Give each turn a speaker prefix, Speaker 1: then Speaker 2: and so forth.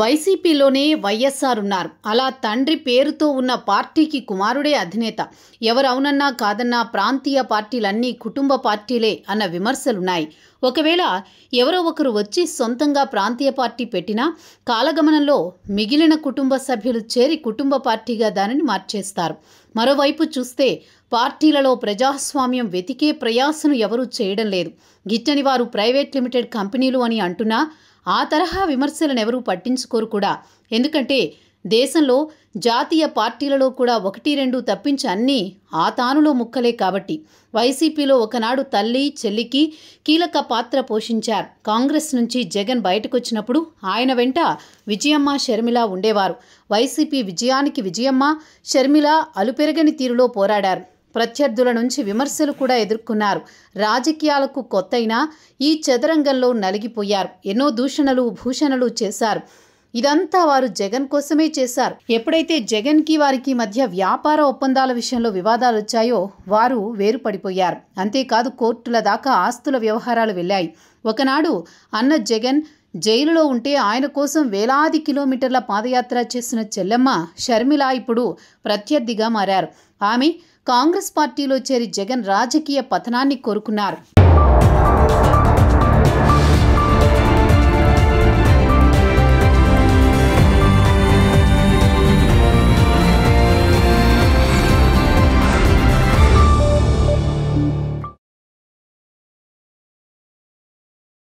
Speaker 1: వైసీపీలోనే వైఎస్ఆర్ ఉన్నారు. అలా తండ్రి పేరుతో ఉన్న పార్టీకి కుమారుడే అధినేత. ఎవరవునన్నా కాదన్నా ప్రాంతీయ పార్టీలన్నీ కుటుంబ పార్టీలే అన్న విమర్శలున్నాయి. ఒకవేళ ఎవరో ఒకరు వచ్చి సొంతంగా ప్రాంతీయ పార్టీ పెట్టినా కాలగమనంలో మిగిలిన కుటుంబ సభ్యులు చేరి కుటుంబ పార్టీగా దానిని మార్చేస్తారు. మరోవైపు చూస్తే పార్టీలలో ప్రజాస్వామ్యం వెతికే ప్రయాసను ఎవరూ చేయడం లేదు. గిట్టని వారు ప్రైవేట్ లిమిటెడ్ కంపెనీలు అని అంటున్నా ఆ తరహా విమర్శలను ఎవరూ పట్టించుకోరు కూడా. ఎందుకంటే దేశంలో జాతీయ పార్టీలలో కూడా 1-2 తప్పించి అన్నీ ఆ తానులో ముక్కలే కాబట్టి. వైసీపీలో ఒకనాడు తల్లి చెల్లికి కీలక పాత్ర పోషించారు. కాంగ్రెస్ నుంచి జగన్ బయటకొచ్చినప్పుడు ఆయన వెంట విజయమ్మ షర్మిల ఉండేవారు. వైసీపీ విజయానికి విజయమ్మ షర్మిల అలుపెరగని తీరులో పోరాడారు. ప్రత్యర్థుల నుంచి విమర్శలు కూడా ఎదుర్కొన్నారు. రాజకీయాలకు కొత్తైనా ఈ చదరంగంలో నలిగిపోయారు. ఎన్నో దూషణలు భూషణలు చేశారు. ఇదంతా వారు జగన్ కోసమే చేశారు. ఎప్పుడైతే జగన్కి వారికి మధ్య వ్యాపార ఒప్పందాల విషయంలో వివాదాలు వచ్చాయో వారు వేరుపడిపోయారు. అంతేకాదు కోర్టుల దాకా ఆస్తుల వ్యవహారాలు వెళ్ళాయి. ఒకనాడు అన్న జగన్ జైలులో ఉంటే ఆయన కోసం వేలాది కిలోమీటర్ల పాదయాత్ర చేసిన చెల్లెమ్మ షర్మిల ఇప్పుడు ప్రత్యర్థిగా మారారు. ఆమె కాంగ్రెస్ పార్టీలో చేరి జగన్ రాజకీయ పతనాన్ని కోరుకున్నారు.